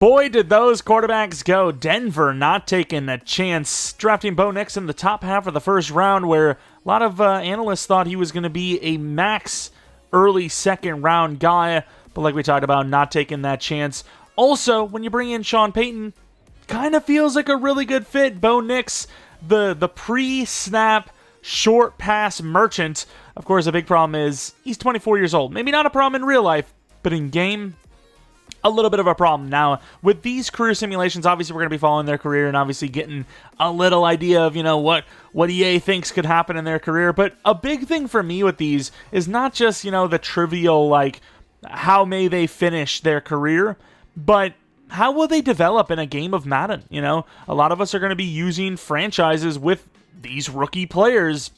Boy, did those quarterbacks go. Denver not taking a chance, drafting Bo Nix in the top half of the first round, where a lot of analysts thought he was going to be a max early second round guy, but like we talked about, not taking that chance. Also, when you bring in Sean Payton, kind of feels like a really good fit. Bo Nix, the pre-snap short pass merchant. Of course, a big problem is he's 24 years old. Maybe not a problem in real life, but in game, a little bit of a problem. Now, with these career simulations, obviously we're going to be following their career and obviously getting a little idea of, what EA thinks could happen in their career. But a big thing for me with these is not just, the trivial, how may they finish their career, but how will they develop in a game of Madden? A lot of us are going to be using franchises with these rookie players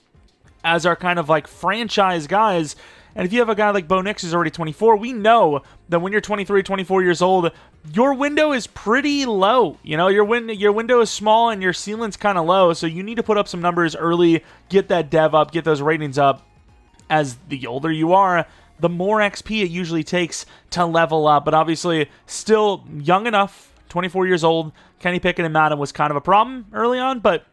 as our kind of franchise guys. And if you have a guy like Bo Nix who's already 24, we know that when you're 23, 24 years old, your window is pretty low. Your window is small and your ceiling's kind of low, so you need to put up some numbers early, get that dev up, get those ratings up. As the older you are, the more XP it usually takes to level up. But obviously, still young enough, 24 years old. Kenny Pickett and Madden was kind of a problem early on, but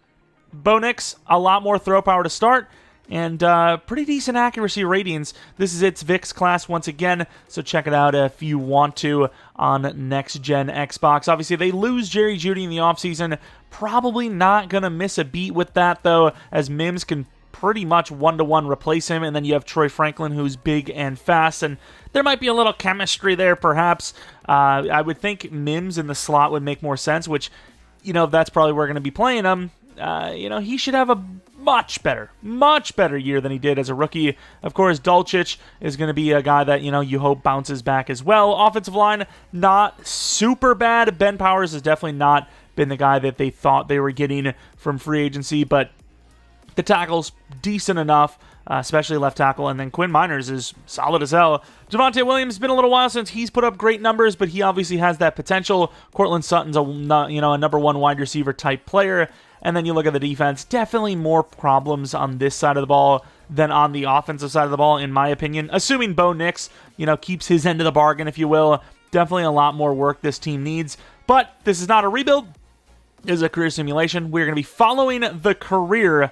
Bo Nix, a lot more throw power to start. And pretty decent accuracy ratings. This is its VIX class once again, so check it out if you want to on next-gen Xbox. Obviously, they lose Jerry Jeudy in the offseason. Probably not going to miss a beat with that, though, as Mims can pretty much one-to-one replace him. And then you have Troy Franklin, who's big and fast, and there might be a little chemistry there, perhaps. I would think Mims in the slot would make more sense, which, that's probably where we're going to be playing him. He should have a much better year than he did as a rookie. Of course, Dulcich is going to be a guy that, you hope bounces back as well. Offensive line, not super bad. Ben Powers has definitely not been the guy that they thought they were getting from free agency, but the tackle's decent enough, especially left tackle, and then Quinn Miners is solid as hell. Javonte Williams, it's been a little while since he's put up great numbers, but he obviously has that potential. Cortland Sutton's a number one wide receiver type player. And then you look at the defense, definitely more problems on this side of the ball than on the offensive side of the ball, in my opinion. Assuming Bo Nix, keeps his end of the bargain, if you will. Definitely a lot more work this team needs. But this is not a rebuild. This is a career simulation. We're going to be following the career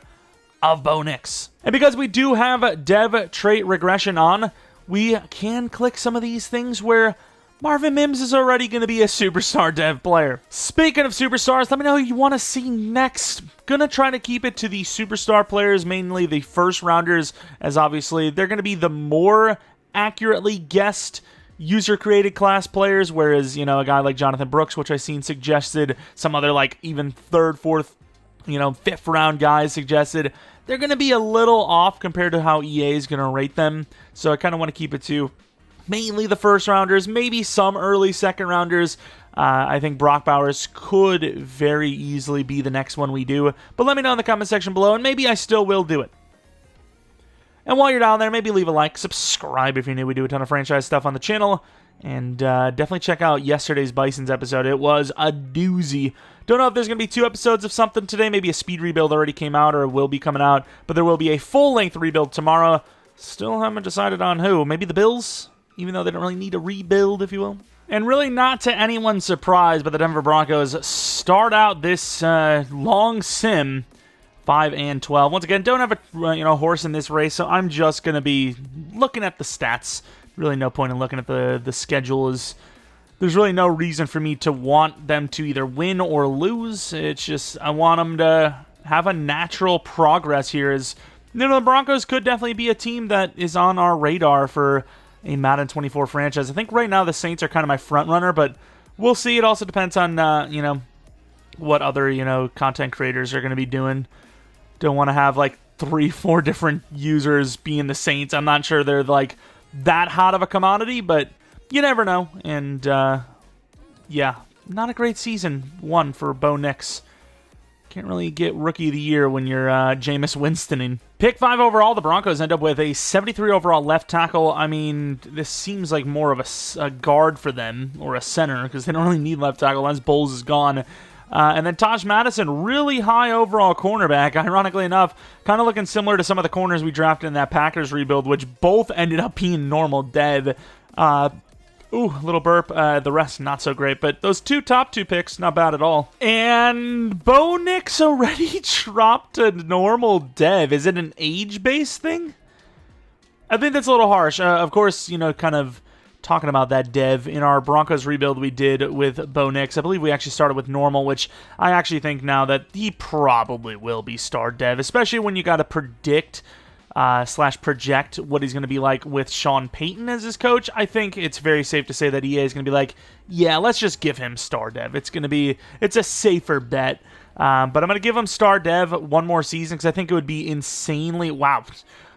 of Bo Nix. And because we do have dev trait regression on, we can click some of these things where Marvin Mims is already going to be a superstar dev player. Speaking of superstars, let me know who you want to see next. Gonna try to keep it to the superstar players, mainly the first rounders, as obviously they're going to be the more accurately guessed user-created class players, whereas, a guy like Jonathan Brooks, which I've seen suggested, some other even third, fourth, fifth round guys suggested, they're going to be a little off compared to how EA is going to rate them. So I kind of want to keep it to mainly the first rounders, maybe some early second rounders. I think Brock Bowers could very easily be the next one we do. But let me know in the comment section below, and maybe I still will do it. And while you're down there, maybe leave a like, subscribe if you're new. We do a ton of franchise stuff on the channel. And definitely check out yesterday's Bisons episode. It was a doozy. Don't know if there's going to be 2 episodes of something today. Maybe a speed rebuild already came out or will be coming out. But there will be a full-length rebuild tomorrow. Still haven't decided on who. Maybe the Bills? Even though they don't really need a rebuild, if you will. And really not to anyone's surprise, but the Denver Broncos start out this long sim 5-12. Once again, don't have a horse in this race, so I'm just going to be looking at the stats. Really no point in looking at the schedule. There's really no reason for me to want them to either win or lose. It's just I want them to have a natural progress here. The Broncos could definitely be a team that is on our radar for a Madden 24 franchise. I think right now the Saints are kind of my front runner, but we'll see. It also depends on what other content creators are going to be doing. Don't want to have 3-4 different users being the Saints. I'm not sure they're that hot of a commodity, but you never know. And yeah, not a great season 1 for Bo Nix. Can't really get Rookie of the Year when you're Jameis Winstoning. Pick 5 overall, the Broncos end up with a 73 overall left tackle. I mean, this seems like more of a guard for them, or a center, because they don't really need left tackle unless Bowles is gone. And then Taj Madison, really high overall cornerback. Ironically enough, kind of looking similar to some of the corners we drafted in that Packers rebuild, which both ended up being normal dev. Ooh, little burp. The rest, not so great. But those top two picks, not bad at all. And Bo Nix already dropped to normal dev. Is it an age-based thing? I think that's a little harsh. Of course, kind of talking about that dev in our Broncos rebuild we did with Bo Nix. I believe we actually started with normal, which I actually think now that he probably will be star dev, especially when you got to predict / project what he's going to be like with Sean Payton as his coach. I think it's very safe to say that EA is going to be like, yeah, let's just give him star dev. It's a safer bet. But I'm going to give him star dev one more season because I think it would be insanely, wow.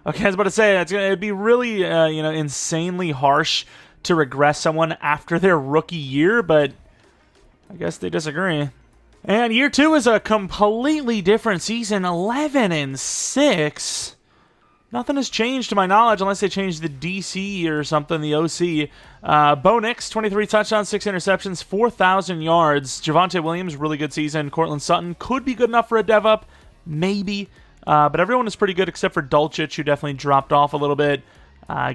Okay, I was about to say, it'd be really, insanely harsh to regress someone after their rookie year, but I guess they disagree. And year 2 is a completely different season, 11-6. Nothing has changed to my knowledge unless they changed the DC or something, the OC. Bo Nix, 23 touchdowns, 6 interceptions, 4,000 yards. Javonte Williams, really good season. Cortland Sutton could be good enough for a dev up, maybe. But everyone is pretty good except for Dulcich, who definitely dropped off a little bit.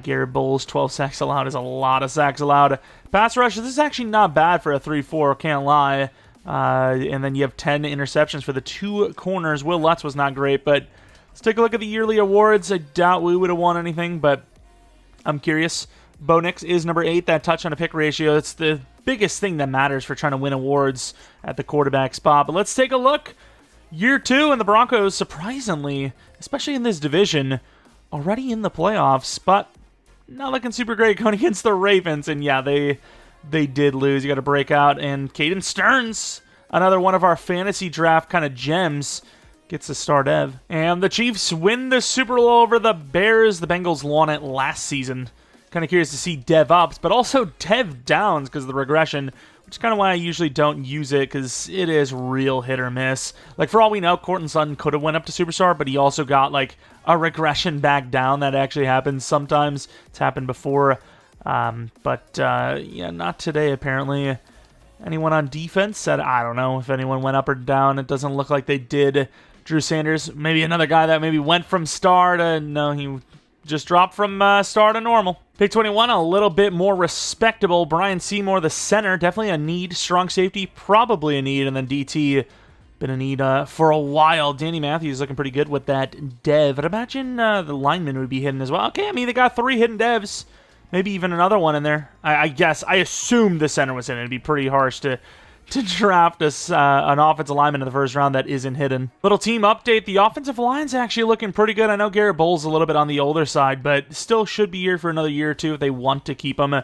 Garrett Bowles, 12 sacks allowed is a lot of sacks allowed. Pass rush, this is actually not bad for a 3-4, can't lie. And then you have 10 interceptions for the 2 corners. Will Lutz was not great, but let's take a look at the yearly awards. I doubt we would have won anything, but I'm curious. Bo Nix is number 8, that touch on a pick ratio. It's the biggest thing that matters for trying to win awards at the quarterback spot. But let's take a look. Year 2, and the Broncos, surprisingly, especially in this division, already in the playoffs, but not looking super great going against the Ravens. And yeah, they did lose. You got to break out. And Caden Stearns, another one of our fantasy draft kind of gems, gets a star dev. And the Chiefs win the Super Bowl over the Bears. The Bengals won it last season. Kind of curious to see dev ups, but also dev downs because of the regression, which is kind of why I usually don't use it because it is real hit or miss. Like, for all we know, Cortland Sutton could have went up to Superstar, but he also got, like, a regression back down. That actually happens sometimes. It's happened before. Yeah, not today, apparently. Anyone on defense said, I don't know if anyone went up or down. It doesn't look like they did. Drew Sanders, maybe another guy that maybe went from star to, no, he just dropped from star to normal. Pick 21, a little bit more respectable. Brian Seymour, the center, definitely a need. Strong safety, probably a need. And then DT, been a need for a while. Danny Matthews looking pretty good with that dev. I'd imagine the lineman would be hidden as well. Okay, I mean, they got 3 hidden devs. Maybe even another one in there. I guess. I assume the center was in it. It'd be pretty harsh to draft an offensive lineman in the first round that isn't hidden. Little team update. The offensive line's actually looking pretty good. I know Garrett Bowles a little bit on the older side, but still should be here for another year or two if they want to keep him.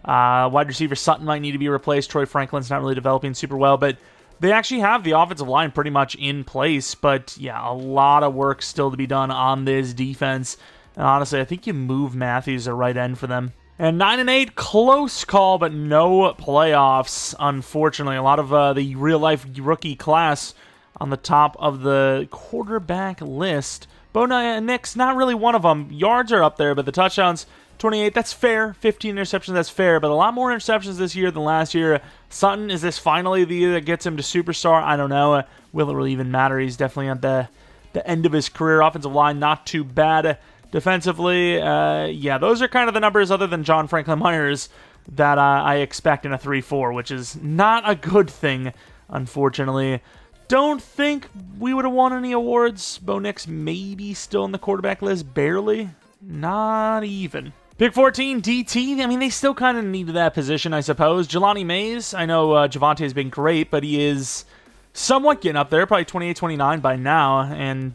Wide receiver Sutton might need to be replaced. Troy Franklin's not really developing super well, but they actually have the offensive line pretty much in place. But yeah, a lot of work still to be done on this defense. And honestly, I think you move Matthews to right end for them. And 9-8, close call, but no playoffs, unfortunately. A lot of the real-life rookie class on the top of the quarterback list. Bo Nix, not really one of them. Yards are up there, but the touchdowns, 28, that's fair. 15 interceptions, that's fair, but a lot more interceptions this year than last year. Sutton, is this finally the year that gets him to superstar? I don't know. Will it really even matter? He's definitely at the end of his career. Offensive line, not too bad. Defensively, yeah, those are kind of the numbers other than John Franklin Myers that I expect in a 3-4, which is not a good thing, unfortunately. Don't think we would have won any awards. Bo Nix maybe still in the quarterback list, barely. Not even. Pick 14, DT. I mean, they still kind of needed that position, I suppose. Jelani Mays, I know Javonte has been great, but he is somewhat getting up there, probably 28, 29 by now. And,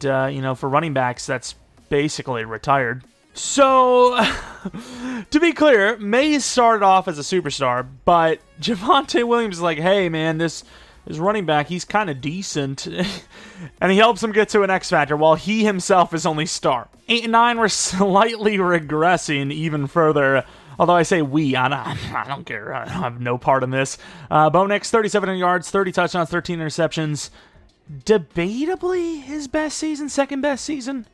for running backs, that's basically retired. So, to be clear, Mays started off as a superstar, but Javonte Williams is like, hey, man, this running back, he's kind of decent. And he helps him get to an X Factor while he himself is only star. 8 and 9 were slightly regressing even further. Although I say we, I don't care. I have no part in this. Bo Nix, 37 yards, 30 touchdowns, 13 interceptions. Debatably his best season, second best season.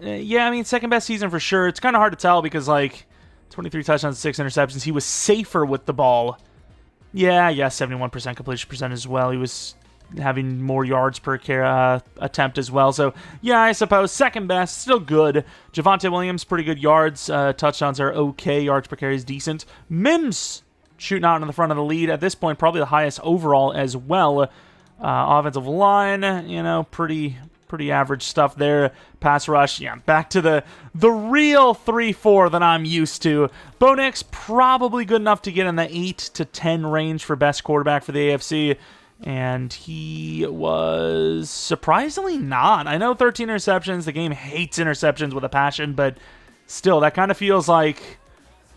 Yeah, I mean, second best season for sure. It's kind of hard to tell because, 23 touchdowns, 6 interceptions. He was safer with the ball. Yeah, 71% completion percentage as well. He was having more yards per attempt as well. So, yeah, I suppose second best, still good. Javonte Williams, pretty good yards. Touchdowns are okay. Yards per carry is decent. Mims shooting out in the front of the lead. At this point, probably the highest overall as well. Offensive line, pretty average stuff there. Pass rush, yeah, back to the real 3-4 that I'm used to. Bo Nix, probably good enough to get in the 8 to 10 range for best quarterback for the AFC. And he was surprisingly not. I know 13 interceptions. The game hates interceptions with a passion, but still, that kind of feels like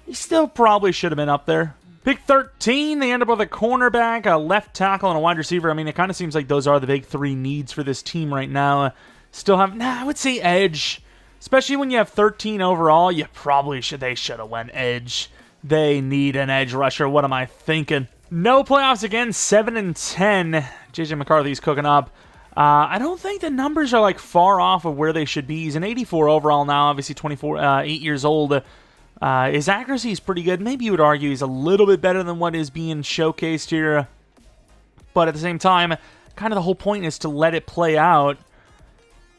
he still probably should have been up there. Pick 13, they end up with a cornerback, a left tackle, and a wide receiver. I mean, it kind of seems like those are the big three needs for this team right now. Still have, I would say edge. Especially when you have 13 overall, they should have went edge. They need an edge rusher. What am I thinking? No playoffs again, 7-10. JJ McCarthy's cooking up. I don't think the numbers are like far off of where they should be. He's an 84 overall now, obviously 8 years old. His accuracy is pretty good. Maybe you would argue he's a little bit better than what is being showcased here. But at the same time, kind of the whole point is to let it play out.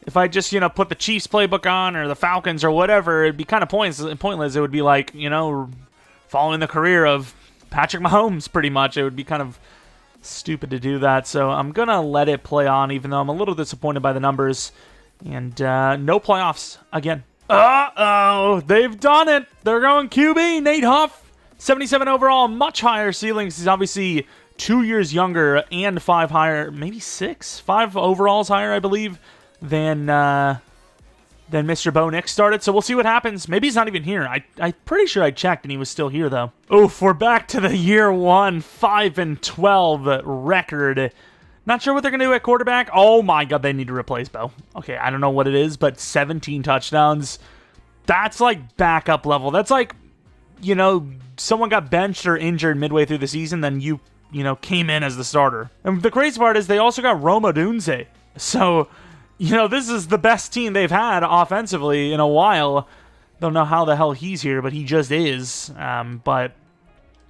If I just, put the Chiefs playbook on or the Falcons or whatever, it'd be kind of pointless. It would be like, following the career of Patrick Mahomes, pretty much. It would be kind of stupid to do that. So I'm going to let it play on, even though I'm a little disappointed by the numbers. And no playoffs again. Uh-oh, they've done it. They're going QB, Nate Huff. 77 overall, much higher ceilings. He's obviously 2 years younger and 5 higher, maybe 6? 5 overalls higher, I believe, than Mr. Bo Nix started. So we'll see what happens. Maybe he's not even here. I'm pretty sure I checked and he was still here, though. Oof, we're back to the year 1, 5-12 record. Not sure what they're going to do at quarterback. Oh my god, they need to replace Bo. Okay, I don't know what it is, but 17 touchdowns. That's like backup level. That's like, someone got benched or injured midway through the season, then you came in as the starter. And the crazy part is they also got Rome Odunze. So, this is the best team they've had offensively in a while. Don't know how the hell he's here, but he just is. But,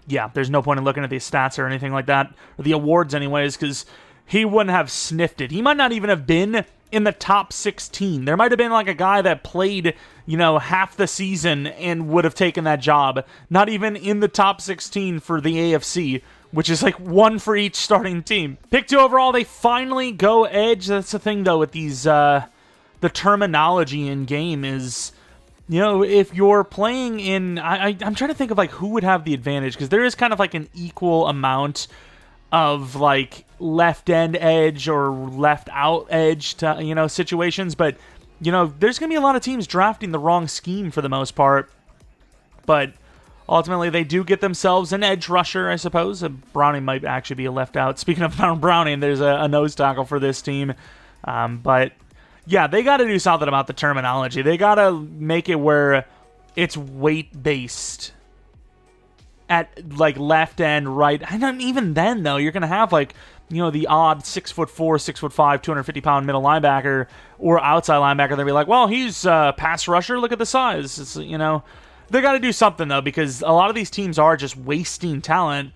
yeah, there's no point in looking at the stats or anything like that, or the awards anyways, because he wouldn't have sniffed it. He might not even have been in the top 16. There might have been like a guy that played, half the season and would have taken that job. Not even in the top 16 for the AFC, which is like 1 for each starting team. Pick 2 overall, they finally go edge. That's the thing, though, with these, the terminology in game is, if you're playing in, I'm trying to think of like who would have the advantage, because there is kind of like an equal amount of like left end edge or left out edge to, situations, but there's gonna be a lot of teams drafting the wrong scheme for the most part, but ultimately they do get themselves an edge rusher, I suppose. Browning might actually be a left out. Speaking of Browning, there's a nose tackle for this team, but yeah, they got to do something about the terminology. They got to make it where it's weight based at like left and right. And even then, though, you're gonna have like the odd 6'4", 6'5", 250-pound middle linebacker or outside linebacker. They'll be like, well, he's a pass rusher. Look at the size. It's they got to do something though, because a lot of these teams are just wasting talent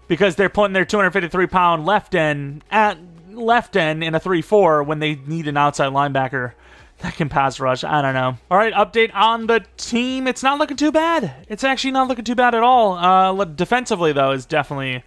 because they're putting their 253-pound left end at left end in a 3-4 when they need an outside linebacker that can pass rush. I don't know. All right, update on the team. It's not looking too bad. It's actually not looking too bad at all. Defensively, though, is definitely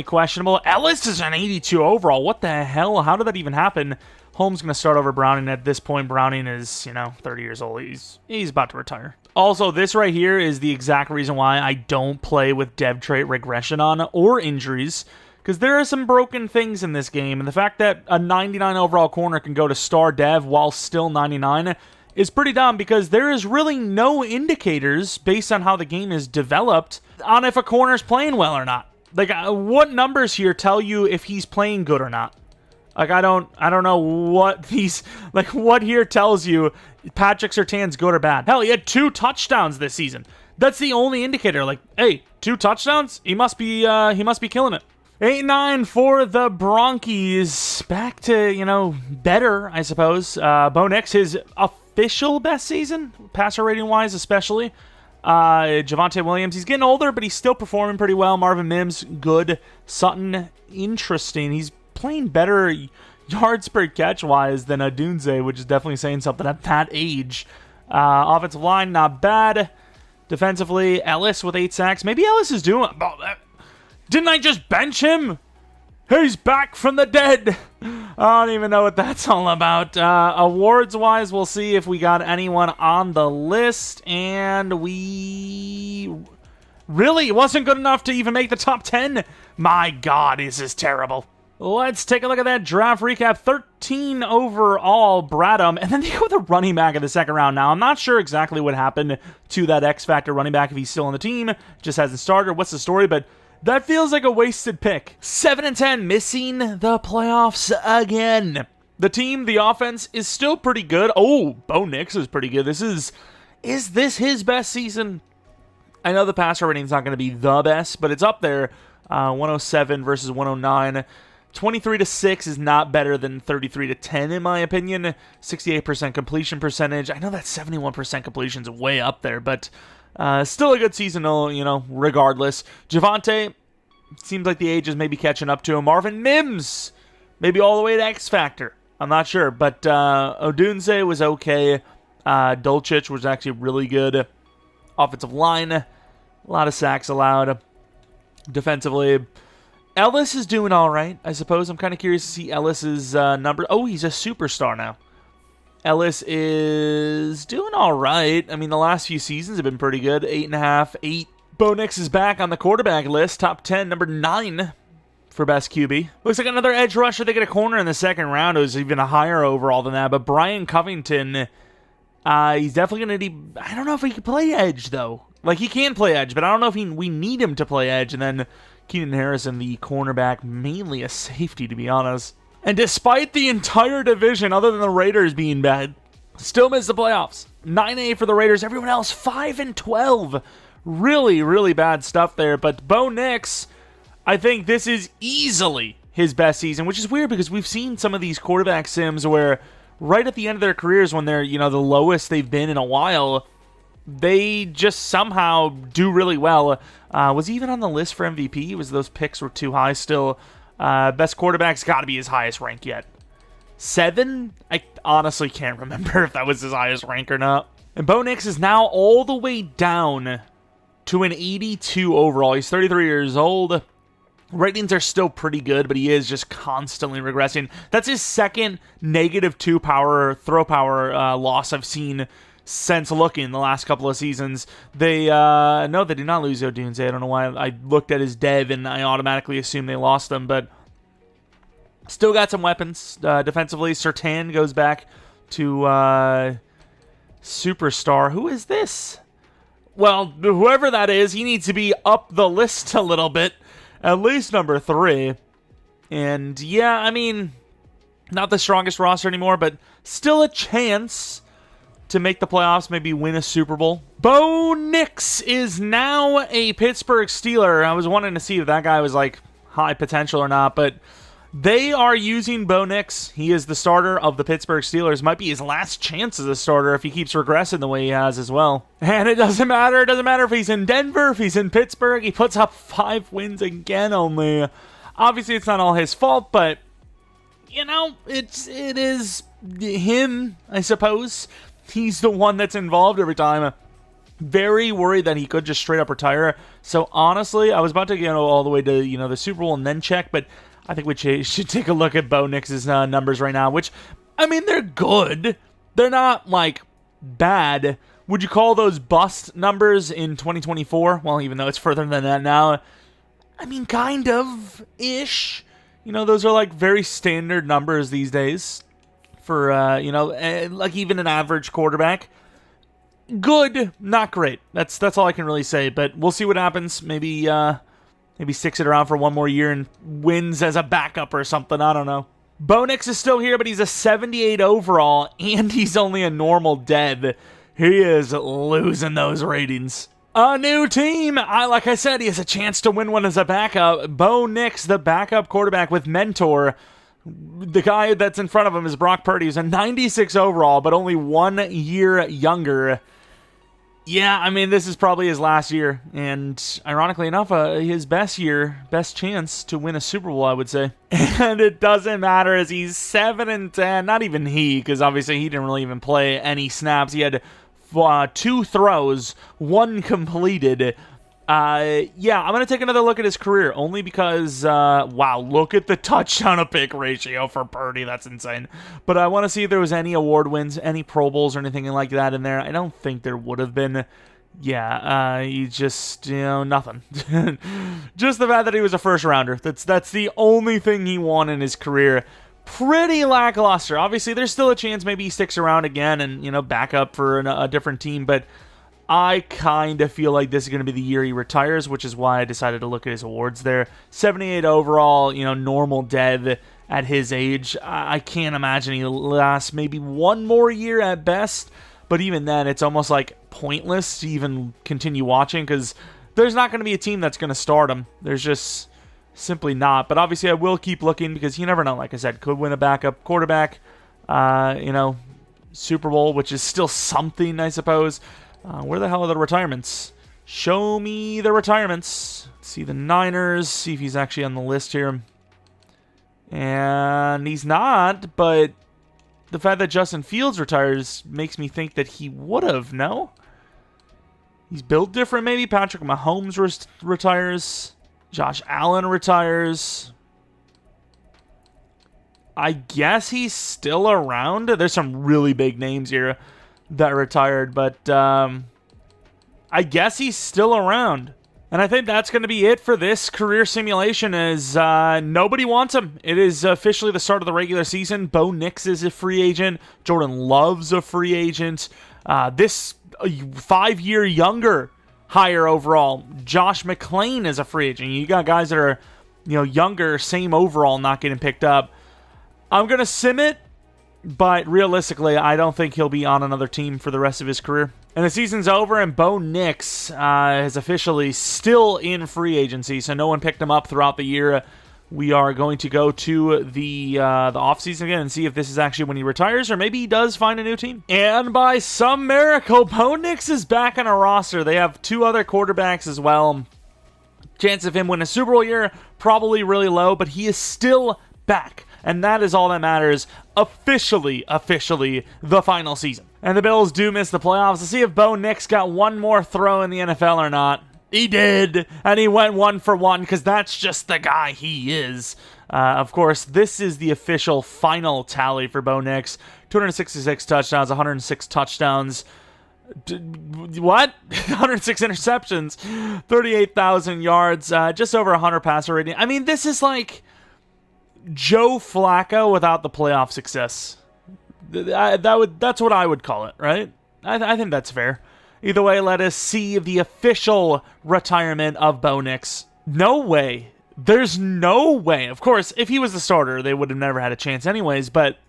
questionable. Ellis is an 82 overall. What the hell? How did that even happen? Holmes going to start over Browning at this point. Browning is, 30 years old. He's about to retire. Also, this right here is the exact reason why I don't play with dev trait regression on or injuries, because there are some broken things in this game, and the fact that a 99 overall corner can go to star dev while still 99 is pretty dumb, because there is really no indicators based on how the game is developed on if a corner's playing well or not. Like, what numbers here tell you if he's playing good or not? Like, I don't know what these, like, what here tells you Patrick Surtain's good or bad. Hell, he had 2 touchdowns this season. That's the only indicator. Like, hey, 2 touchdowns? He must be killing it. 8-9 for the Bronchies. Back to, better, I suppose. Bo Nix, his official best season, passer rating-wise especially. Javonte Williams, he's getting older, but he's still performing pretty well. Marvin Mims, good. Sutton, interesting. He's playing better yards per catch wise than Odunze, which is definitely saying something at that age. Offensive line, not bad. Defensively, Ellis with 8 sacks. Maybe Ellis is doing... Didn't I just bench him? He's back from the dead. I don't even know what that's all about. Awards-wise, we'll see if we got anyone on the list. And we... Really? It wasn't good enough to even make the top 10? My God, this is terrible. Let's take a look at that draft recap. 13 overall, Bradham. And then they go with a running back in the second round. Now, I'm not sure exactly what happened to that X-Factor running back, if he's still on the team, just hasn't started. What's the story? But that feels like a wasted pick. 7-10, missing the playoffs again. The team, the offense, is still pretty good. Oh, Bo Nix is pretty good. Is this his best season? I know the passer rating is not going to be the best, but it's up there. 107 versus 109. 23-6 is not better than 33-10 in my opinion. 68% completion percentage. I know that 71% completion is way up there, but still a good season, regardless. Javonte, seems like the age is maybe catching up to him. Marvin Mims, maybe all the way to X Factor. I'm not sure, but Odunze was okay. Dulcich was actually really good. Offensive line, a lot of sacks allowed. Defensively, Ellis is doing all right, I suppose. I'm kind of curious to see Ellis's number. Oh, he's a superstar now. Ellis is doing all right. I mean, the last few seasons have been pretty good. 8.5, 8. Bo Nix is back on the quarterback list. Top 10, number 9 for best QB. Looks like another edge rusher. They get a corner in the second round. It was even a higher overall than that. But Brian Covington, he's definitely going to need... I don't know if he can play edge, though. Like, he can play edge, but I don't know if we need him to play edge. And then Keenan Harrison, the cornerback, mainly a safety, to be honest. And despite the entire division, other than the Raiders being bad, still missed the playoffs. 9-8 for the Raiders. Everyone else, 5-12. Really, really bad stuff there. But Bo Nix, I think this is easily his best season, which is weird because we've seen some of these quarterback sims where right at the end of their careers, when they're, the lowest they've been in a while, they just somehow do really well. Was he even on the list for MVP? Was those picks were too high still? Best quarterback's got to be his highest rank yet. 7? I honestly can't remember if that was his highest rank or not. And Bo Nix is now all the way down to an 82 overall. He's 33 years old. Ratings are still pretty good, but he is just constantly regressing. That's his second -2 throw power loss I've seen since looking the last couple of seasons. They did not lose Odunze. I don't know why I looked at his dev and I automatically assumed they lost him, but still got some weapons defensively. Surtain goes back to superstar. Who is this? Well, whoever that is, he needs to be up the list a little bit. At least number 3. And yeah, I mean, not the strongest roster anymore, but still a chance to make the playoffs, maybe win a Super Bowl. Bo Nix is now a Pittsburgh Steeler. I was wanting to see if that guy was like high potential or not, but they are using Bo Nix. He is the starter of the Pittsburgh Steelers. Might be his last chance as a starter if he keeps regressing the way he has as well. And it doesn't matter. It doesn't matter if he's in Denver, if he's in Pittsburgh. He puts up 5 wins again only. Obviously, it's not all his fault, but it is him, I suppose. He's the one that's involved every time. Very worried that he could just straight up retire. So honestly, I was about to go all the way to the Super Bowl and then check, but I think we should take a look at Bo Nix's numbers right now, which, I mean, they're good. They're not, like, bad. Would you call those bust numbers in 2024? Well, even though it's further than that now. I mean, kind of-ish. Those are, like, very standard numbers these days for, like, even an average quarterback. Good, not great. That's all I can really say, but we'll see what happens. Maybe sticks it around for one more year and wins as a backup or something. I don't know. Bo Nix is still here, but he's a 78 overall, and he's only a normal dev. He is losing those ratings. A new team. Like I said, he has a chance to win one as a backup. Bo Nix, the backup quarterback with mentor. The guy that's in front of him is Brock Purdy. He's a 96 overall, but only 1 year younger. Yeah, I mean, this is probably his last year, and ironically enough, his best year, best chance to win a Super Bowl, I would say. And it doesn't matter as he's 7-10. Not even he, because obviously he didn't really even play any snaps. He had 2 throws, 1 completed. Yeah, I'm going to take another look at his career, only because, wow, look at the touchdown to pick ratio for Purdy. That's insane. But I want to see if there was any award wins, any Pro Bowls or anything like that in there. I don't think there would have been. Yeah, he just, nothing. Just the fact that he was a first rounder. That's the only thing he won in his career. Pretty lackluster. Obviously, there's still a chance maybe he sticks around again and, back up for a different team, but I kind of feel like this is going to be the year he retires, which is why I decided to look at his awards there. 78 overall, normal dev at his age. I can't imagine he lasts maybe 1 more year at best, but even then, it's almost like pointless to even continue watching because there's not going to be a team that's going to start him. There's just simply not. But obviously, I will keep looking because you never know. Like I said, could win a backup quarterback, Super Bowl, which is still something, I suppose. Where the hell are the retirements? Show me the retirements. Let's see the Niners. See if he's actually on the list here. And he's not, but the fact that Justin Fields retires makes me think that he would have, no? He's built different, maybe. Patrick Mahomes retires. Josh Allen retires. I guess he's still around. There's some really big names here that retired, but I guess he's still around. And I think that's going to be it for this career simulation as nobody wants him. It is officially the start of the regular season. Bo Nix is a free agent. Jordan Love's a free agent. This 5-year younger higher overall, Josh McClain is a free agent. You got guys that are younger, same overall, not getting picked up. I'm going to sim it, but realistically, I don't think he'll be on another team for the rest of his career. And the season's over, and Bo Nix is officially still in free agency, so no one picked him up throughout the year. We are going to go to the offseason again and see if this is actually when he retires, or maybe he does find a new team. And by some miracle, Bo Nix is back on a roster. They have 2 other quarterbacks as well. Chance of him winning a Super Bowl year, probably really low, but he is still back. And that is all that matters. Officially, the final season. And the Bills do miss the playoffs. Let's see if Bo Nix got one more throw in the NFL or not. He did, and he went 1 for 1 because that's just the guy he is. Of course, this is the official final tally for Bo Nix. 266 touchdowns, 106 touchdowns. What? 106 interceptions, 38,000 yards, just over 100 passer rating. I mean, this is like Joe Flacco without the playoff success. That's what I would call it, right? I think that's fair. Either way, let us see the official retirement of Bo Nix. No way. There's no way. Of course, if he was the starter, they would have never had a chance anyways, but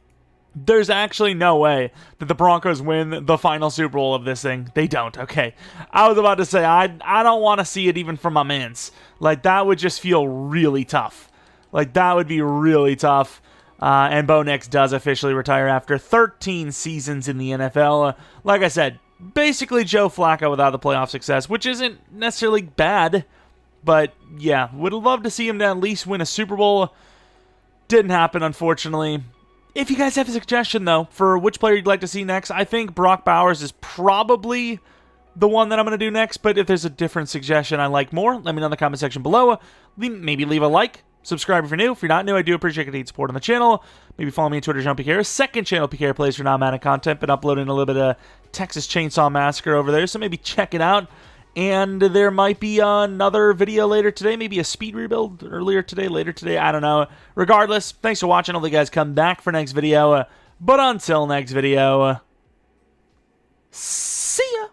there's actually no way that the Broncos win the final Super Bowl of this thing. They don't. Okay. I was about to say, I don't want to see it even from my mans. Like, that would just feel really tough. Like, that would be really tough. And Bo Nix does officially retire after 13 seasons in the NFL. Like I said, basically Joe Flacco without the playoff success, which isn't necessarily bad. But, yeah, would love to see him to at least win a Super Bowl. Didn't happen, unfortunately. If you guys have a suggestion, though, for which player you'd like to see next, I think Brock Bowers is probably the one that I'm going to do next. But if there's a different suggestion I like more, let me know in the comment section below. Maybe leave a like. Subscribe if you're new. If you're not new, I do appreciate continued support on the channel. Maybe follow me on Twitter, Jeromepkr. Second channel, PK Plays for non-Madden content. Been uploading a little bit of Texas Chainsaw Massacre over there, so maybe check it out. And there might be another video later today, maybe a speed rebuild later today, I don't know. Regardless, thanks for watching. Hopefully you guys come back for next video. But until next video,